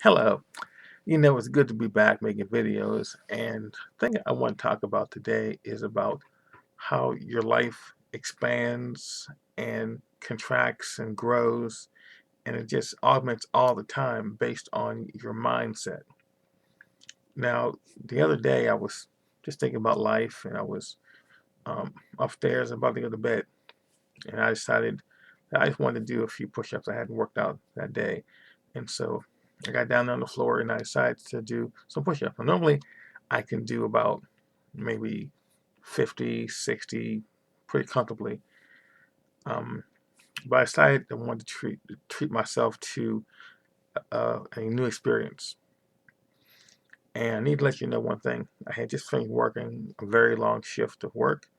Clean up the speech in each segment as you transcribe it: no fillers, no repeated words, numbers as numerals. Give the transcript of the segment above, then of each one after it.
Hello. It's good to be back making videos. And the thing I want to talk about today is about how your life expands and contracts and grows, and it just augments all the time based on your mindset. Now, the other day I was just thinking about life, and I was upstairs about to go to bed, and I decided that I just wanted to do a few push-ups. I hadn't worked out that day, and so I got down on the floor and I decided to do some push-ups. Now, normally I can do about maybe 50, 60 pretty comfortably. Um, but I decided I wanted to treat myself to a new experience. And I need to let you know one thing. I had just finished working a very long shift of work,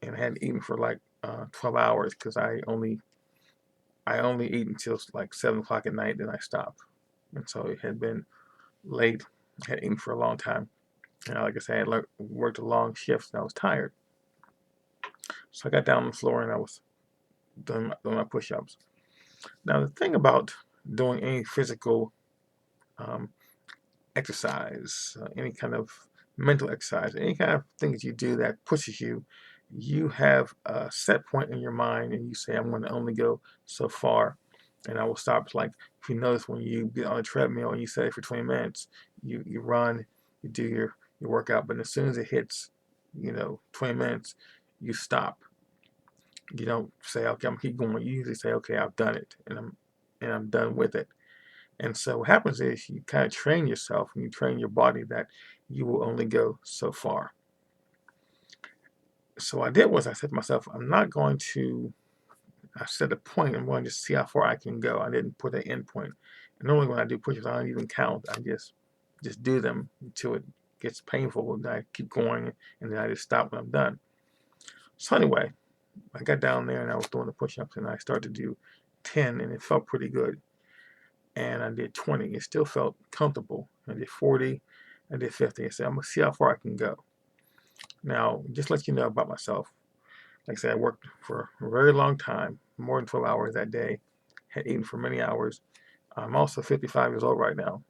and I hadn't eaten for like 12 hours because I only eat until like 7 o'clock at night, then I stop. And so it had been late. I had eaten for a long time. And like I said, I had worked a long shift and I was tired. So I got down on the floor and I was doing my push ups. Now, the thing about doing any physical um, exercise, any kind of mental exercise, any kind of thing that you do that pushes you, you have a set point in your mind and you say, I'm going to only go so far and I will stop. Like, if you notice when you get on a treadmill and you set it for 20 minutes, you run, you do your workout, but as soon as it hits, 20 minutes, you stop. You don't say, okay, I'm gonna keep going. You usually say, okay, I've done it and I'm done with it. And so what happens is you kind of train yourself and you train your body that you will only go so far. So what I did was I said to myself, I set a point, I'm going to see how far I can go. I didn't put an end point. And normally when I do push-ups, I don't even count. I just do them until it gets painful. And I keep going and then I just stop when I'm done. So anyway, I got down there and I was doing the push-ups and I started to do 10 and it felt pretty good. And I did 20. It still felt comfortable. I did 40. I did 50. I said, I'm going to see how far I can go. Now, just let you know about myself. Like I said, I worked for a very long time, more than 12 hours that day, had eaten for many hours. I'm also 55 years old right now,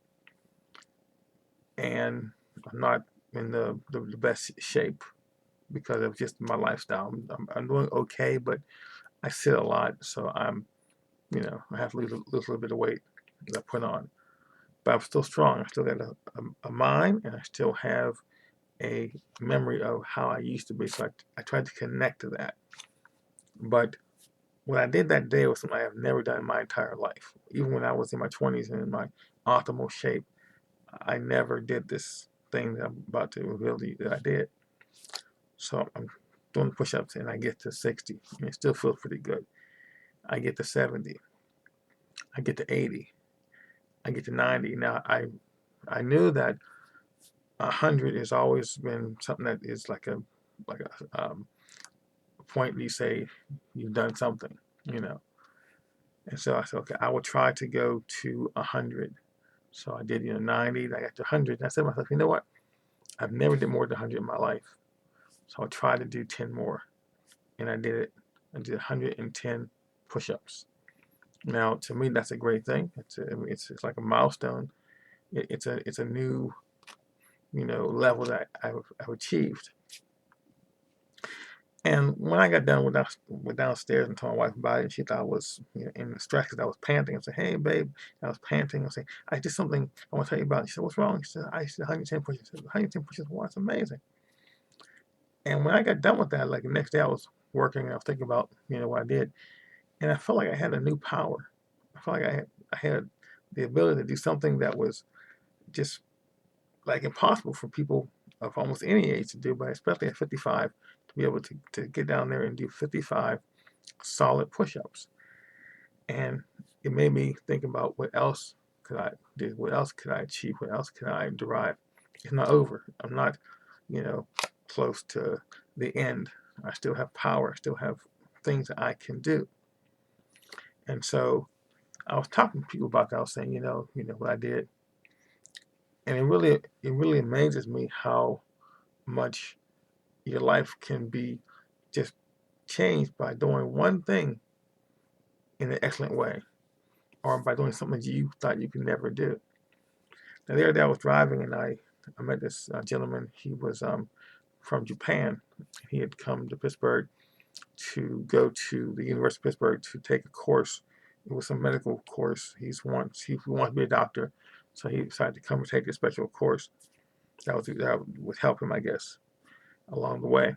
and I'm not in the best shape because of just my lifestyle. I'm doing okay, but I sit a lot, so I have to lose a little bit of weight that I put on. But I'm still strong. I still got a mind, and I still have a memory of how I used to be. So I tried to connect to that. But what I did that day was something I have never done in my entire life. Even when I was in my 20s and in my optimal shape, I never did this thing that I'm about to reveal to you that I did. So I'm doing push-ups and I get to 60 and it still feels pretty good. I get to 70. I get to 80. I get to 90. Now I knew that 100 has always been something that is like a point you say you've done something, you know. And so I said, okay, I will try to go to 100. So I did, 90. I got to 100. And I said to myself, you know what? I've never did more than 100 in my life. So I'll try to do 10 more. And I did it. I did 110 push-ups. Now, to me, that's a great thing. It's like a milestone. It's a new, level that I've achieved. And when I got done, went downstairs and told my wife about it, and she thought I was in the stress because I was panting. I said, "Hey, babe," I was panting. I said, "I did something I want to tell you about." She said, "What's wrong?" She said, "I did 110 push-ups." I said, 110 push-ups? Wow, that's amazing. And when I got done with that, like the next day, I was working and I was thinking about what I did, and I felt like I had a new power. I felt like I had the ability to do something that was just like impossible for people of almost any age to do, but especially at 55, to be able to get down there and do 55 solid push-ups. And it made me think about what else could I do? What else could I achieve? What else could I derive? It's not over. I'm not, you know, close to the end. I still have power. I still have things that I can do. And so I was talking to people about that. I was saying, what I did, and it really amazes me how much your life can be just changed by doing one thing in an excellent way, or by doing something you thought you could never do. Now, the other day I was driving and I met this gentleman. He was from Japan. He had come to Pittsburgh to go to the University of Pittsburgh to take a course. It was a medical course. He wants to be a doctor, so he decided to come and take a special course that would help him, I guess, along the way.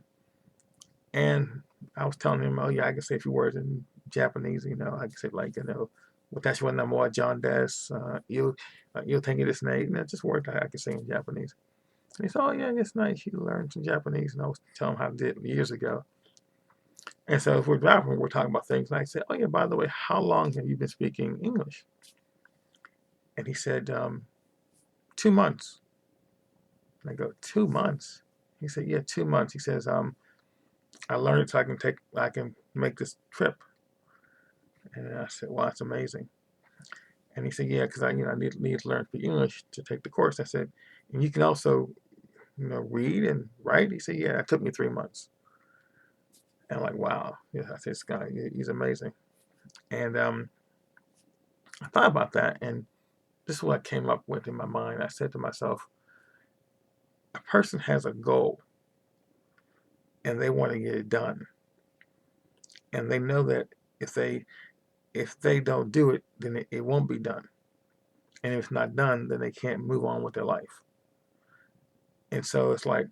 And I was telling him, oh yeah, I can say a few words in Japanese. I can say like watashi wa namo wa John des, you think it is name. Just words that I can say in Japanese. And he said, oh yeah, it's nice. You learned some Japanese, and I was telling him how I did years ago. And so if we're driving, we're talking about things. And I said, oh yeah, by the way, how long have you been speaking English? And he said, 2 months. And I go, 2 months? He said, yeah, 2 months. He says, I learned it so I can make this trip. And I said, wow, that's amazing. And he said, yeah, because I need to learn to speak English to take the course. I said, and you can also, read and write. He said, yeah, it took me 3 months. And I'm like, wow. Yeah, I said, this guy, he's amazing. And I thought about that, and this is what came up with in my mind. I said to myself, a person has a goal, and they want to get it done, and they know that if they don't do it, then it won't be done, and if it's not done, then they can't move on with their life. And so it's like,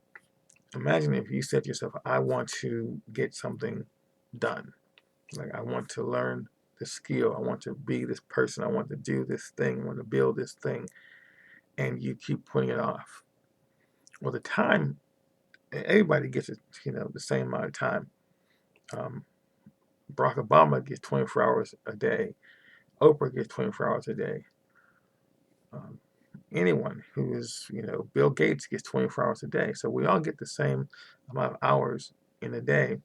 imagine if you said to yourself, I want to get something done. Like, I want to learn the skill. I want to be this person. I want to do this thing. I want to build this thing. And you keep putting it off. Well, the time, everybody gets it, the same amount of time. Um, Barack Obama gets 24 hours a day. Oprah gets 24 hours a day. Um, Anyone who is, Bill Gates gets 24 hours a day. So we all get the same amount of hours in a day.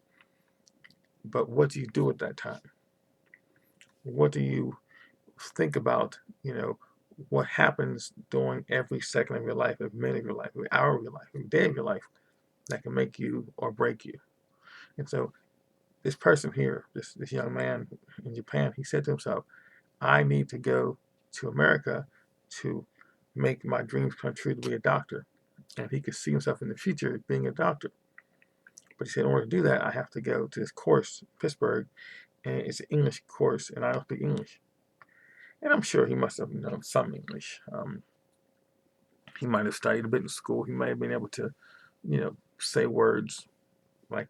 But what do you do with that time? What do you think about, what happens during every second of your life, every minute of your life, every hour of your life, every day of your life that can make you or break you? And so this person here, this young man in Japan, he said to himself, I need to go to America to make my dreams come true to be a doctor. And he could see himself in the future being a doctor. But he said, in order to do that, I have to go to this course in Pittsburgh, and it's an English course, and I don't speak English. And I'm sure he must have known some English. He might have studied a bit in school. He might have been able to, say words like,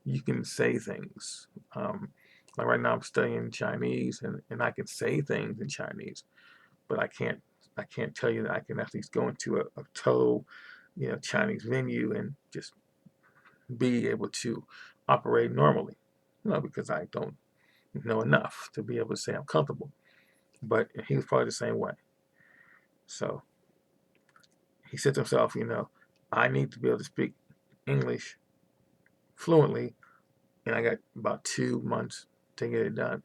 you can say things. Like right now I'm studying Chinese, and I can say things in Chinese, but I can't tell you that I can actually go into a total, Chinese venue and just be able to operate normally, because I don't know enough to be able to say I'm comfortable. But he was probably the same way. So he said to himself, I need to be able to speak English fluently, and I got about 2 months to get it done.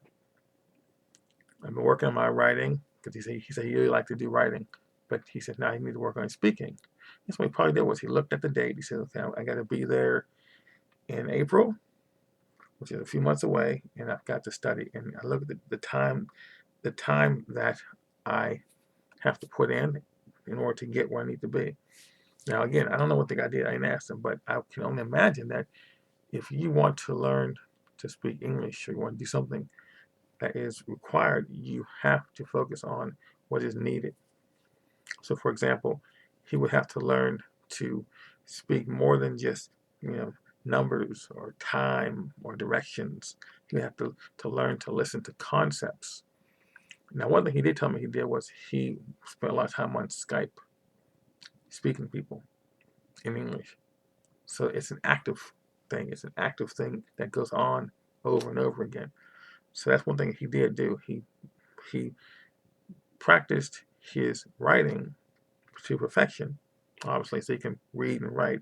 I've been working on my writing because he said he really liked to do writing, but he said now he needs to work on speaking. That's what he probably did was he looked at the date. He said, okay, I got to be there in April, which is a few months away, and I've got to study. And I look at the time that I have to put in order to get where I need to be. Now, again, I don't know what the guy did. I didn't ask him, but I can only imagine that if you want to learn to speak English or you want to do something that is required, you have to focus on what is needed. So, for example, he would have to learn to speak more than just, numbers or time or directions. He would have to learn to listen to concepts. Now, one thing he did tell me he did was he spent a lot of time on Skype speaking to people in English. So it's an active thing. It's an active thing that goes on over and over again. So that's one thing he did do. He practiced his writing to perfection, obviously, so he can read and write.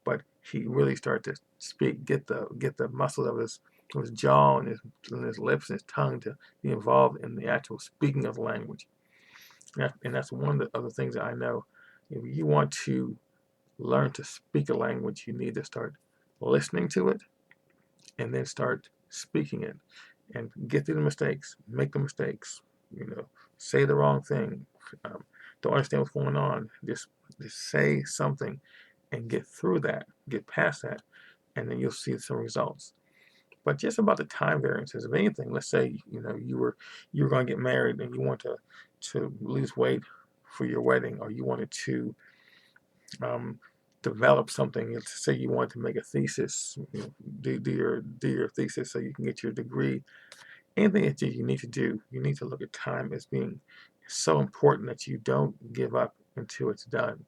But he really started to speak, get the muscles of his jaw and his lips and his tongue to be involved in the actual speaking of the language. And that's one of the other things that I know. If you want to learn to speak a language, you need to start listening to it and then start speaking it and get through the mistakes, make the mistakes, say the wrong thing, don't understand what's going on, just say something and get through that, get past that, and then you'll see some results. But just about the time variances of anything, let's say you were going to get married and you want to lose weight for your wedding, or you wanted to um, develop something. Let's say you want to make a thesis, do your thesis so you can get your degree. Anything that you need to do, you need to look at time as being so important that you don't give up until it's done.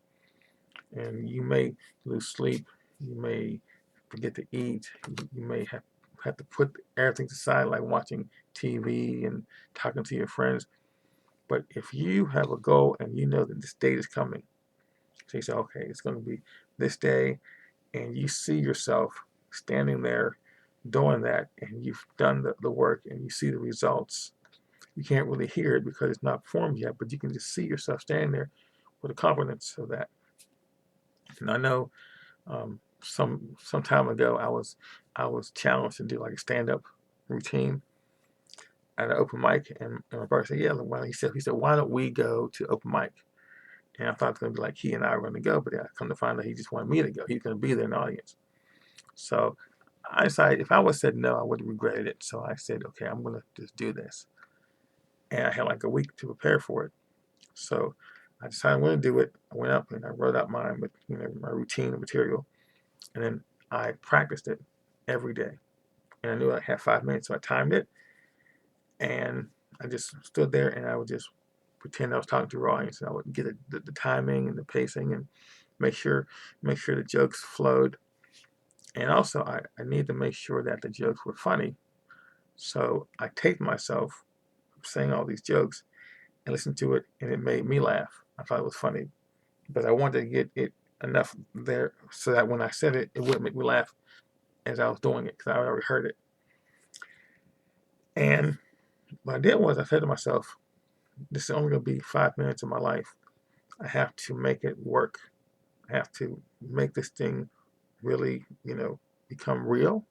And you may lose sleep, you may forget to eat, you may have to put everything aside, like watching TV and talking to your friends. But if you have a goal and you know that this date is coming, so you say, okay, it's going to be this day, and you see yourself standing there doing that, and you've done the work and you see the results. You can't really hear it because it's not formed yet, but you can just see yourself standing there with the confidence of that. And I know some time ago I was challenged to do like a stand-up routine at an open mic, and my brother said, yeah, well, he said, why don't we go to open mic? And I thought it was going to be like he and I were going to go, but I come to find out he just wanted me to go. He's going to be there in the audience. So I decided if I would have said no, I would have regretted it. So I said, okay, I'm going to just do this. And I had like a week to prepare for it. So I decided I'm going to do it. I went up and I wrote out my routine and material, and then I practiced it every day. And I knew I had 5 minutes, so I timed it, and I just stood there and I would just pretend I was talking to the audience, and I would get the timing and the pacing and make sure the jokes flowed. And also I need to make sure that the jokes were funny. So I taped myself saying all these jokes and listened to it, and it made me laugh. I thought it was funny, but I wanted to get it enough there so that when I said it, it wouldn't make me laugh as I was doing it because I already heard it. And what I did was I said to myself, this is only going to be 5 minutes of my life. I have to make it work. I have to make this thing really, become real.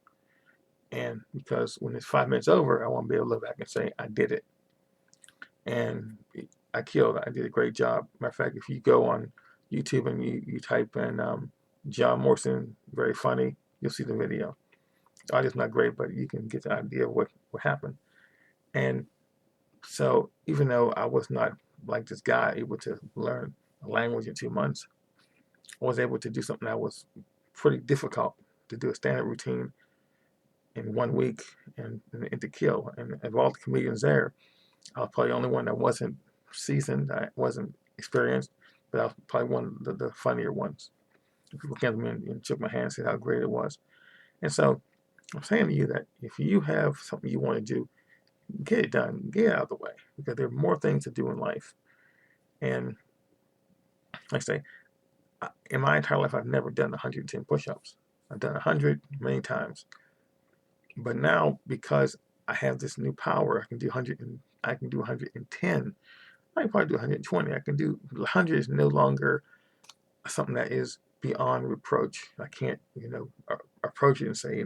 And because when it's 5 minutes over, I want to be able to look back and say, I did it. And I killed. I did a great job. Matter of fact, if you go on YouTube and you type in John Morrison, very funny, you'll see the video. The audio's not great, but you can get the idea of what happened. And so even though I was not like this guy able to learn a language in 2 months, I was able to do something that was pretty difficult, to do a standard routine in 1 week and to kill. And of all the comedians there, I was probably the only one that wasn't seasoned, I wasn't experienced, but I was probably one of the funnier ones. People came to me and shook my hand and said how great it was. And so I'm saying to you that if you have something you want to do, get it done, get it out of the way, because there are more things to do in life. And like I say, in my entire life, I've never done 110 push-ups. I've done 100 many times, but now because I have this new power, I can do 100 and I can do 110. I can probably do 120. I can do 100 is no longer something that is beyond reproach. I can't, approach it and say,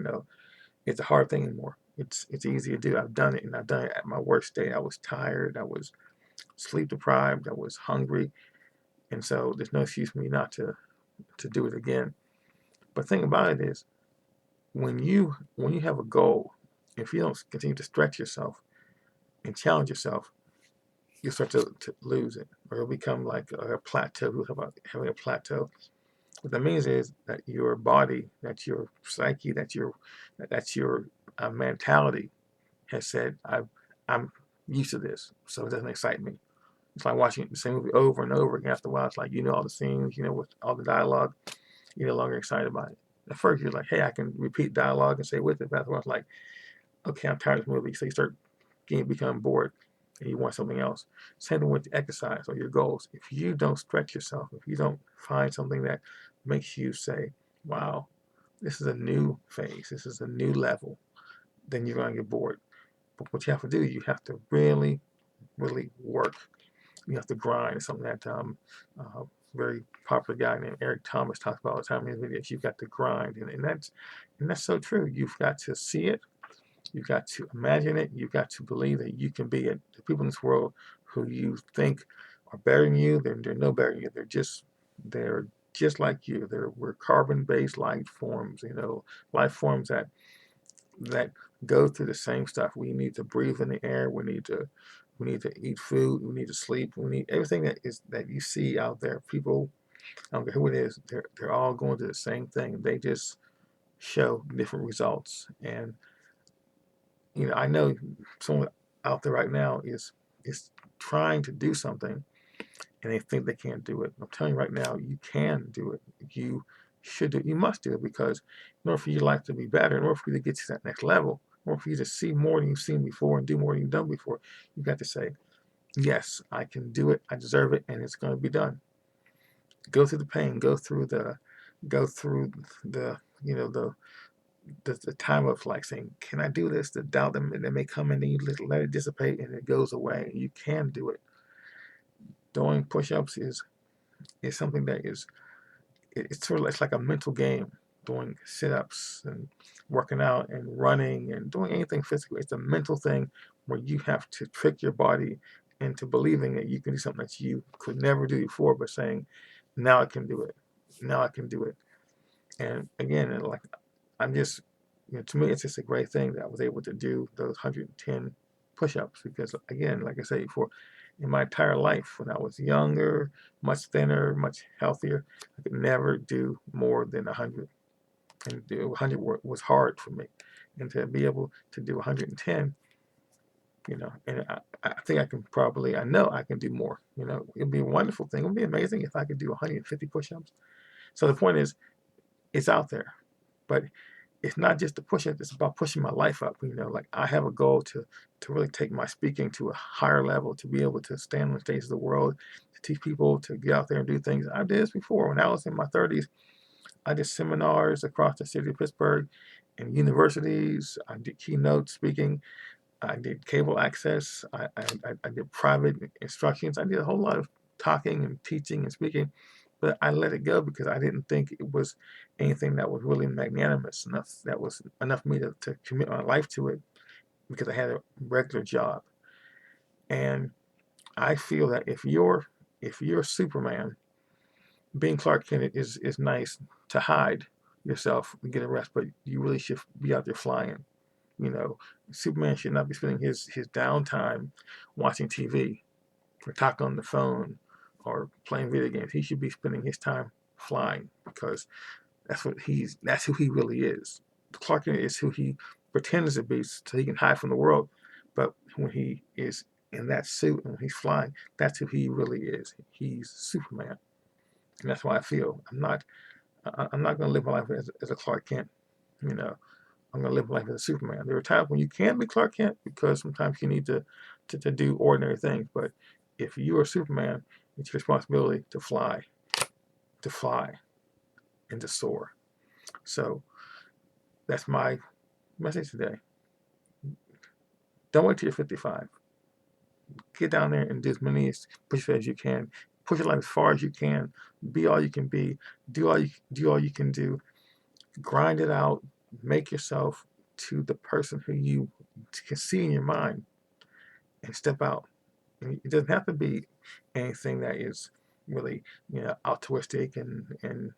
it's a hard thing anymore. It's easy to do. I've done it, and I've done it at my worst day. I was tired. I was sleep deprived. I was hungry, and so there's no excuse for me not to do it again. But the thing about it is, when you have a goal, if you don't continue to stretch yourself and challenge yourself, you start to lose it, or it'll become like a plateau. We'll talk about having a plateau. What that means is that your body, that your psyche, that your mentality has said, I'm used to this, so it doesn't excite me. It's like watching the same movie over and over again. After a while, it's like all the scenes, with all the dialogue, you're no longer excited about it. At first, you're like, hey, I can repeat dialogue and say with it. But after a while, it's like, okay, I'm tired of this movie. So you start becoming bored and you want something else. Same thing with exercise or your goals. If you don't stretch yourself, if you don't find something that makes you say, wow, this is a new phase, this is a new level, then you're going to get bored. But what you have to do, you have to really, really work. You have to grind. It's something that very popular guy named Eric Thomas talks about all the time in his videos. You've got to grind, and that's so true. You've got to see it. You've got to imagine it. You've got to believe that you can be it. The people in this world who you think are better than you. They're no better than you. They're just like you. We're carbon-based life forms, life forms that go through the same stuff. We need to breathe in the air. We need to eat food. We need to sleep. We need everything that you see out there. People, I don't care who it is, they're all going through the same thing. They just show different results. And I know someone out there right now is trying to do something and they think they can't do it. I'm telling you right now, you can do it. You should do it. You must do it, because in order for your life to be better, in order for you to get to that next level, in order for you to see more than you've seen before and do more than you've done before, you've got to say, yes, I can do it, I deserve it, and it's going to be done. Go through the pain, go through the the time of like saying, can I do this? The doubt that may come in, and you let it dissipate and it goes away. You can do it. Doing push-ups is something that it's sort of, it's like a mental game. Doing sit-ups and working out and running and doing anything physical, it's a mental thing where you have to trick your body into believing that you can do something that you could never do before, but saying, now I can do it. Now I can do it. And again, like, I'm just, to me, it's just a great thing that I was able to do those 110 push-ups, because again, like I said before, in my entire life, when I was younger, much thinner, much healthier, I could never do more than 100. And do 100 was hard for me. And to be able to do 110, and I think I know I can do more. It'd be a wonderful thing. It would be amazing if I could do 150 push-ups. So the point is, it's out there. But it's not just the push-ups, it's about pushing my life up. Like, I have a goal to really take my speaking to a higher level, to be able to stand on the stage of the world, to teach people to get out there and do things. I did this before. When I was in my 30s, I did seminars across the city of Pittsburgh and universities. I did keynote speaking. I did cable access. I did private instructions. I did a whole lot of talking and teaching and speaking, but I let it go because I didn't think it was anything that was really magnanimous enough. That was enough for me to commit my life to it, because I had a regular job. And I feel that if you're Superman, being Clark Kent is nice to hide yourself and get a rest, but you really should be out there flying. You know, Superman should not be spending his downtime watching TV or talking on the phone or playing video games. He should be spending his time flying, because that's who he really is. Clark Kent is who he pretends to be so he can hide from the world. But when he is in that suit and when he's flying, that's who he really is. He's Superman. And that's why I feel I'm not going to live my life as a Clark Kent. You know, I'm going to live my life as a Superman. There are times when you can be Clark Kent, because sometimes you need to do ordinary things. But if you are Superman, it's your responsibility to fly, and to soar. So that's my message today. Don't wait till you're 55. Get down there and do as many push as you can. Push your life as far as you can. Be all you can be. Do all you can do. Grind it out. Make yourself to the person who you can see in your mind, and step out. And it doesn't have to be anything that is really, altruistic and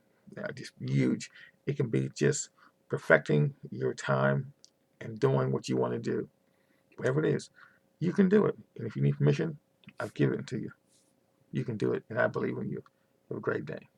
just huge. It can be just perfecting your time and doing what you want to do. Whatever it is, you can do it. And if you need permission, I've given it to you. You can do it, and I believe in you. Have a great day.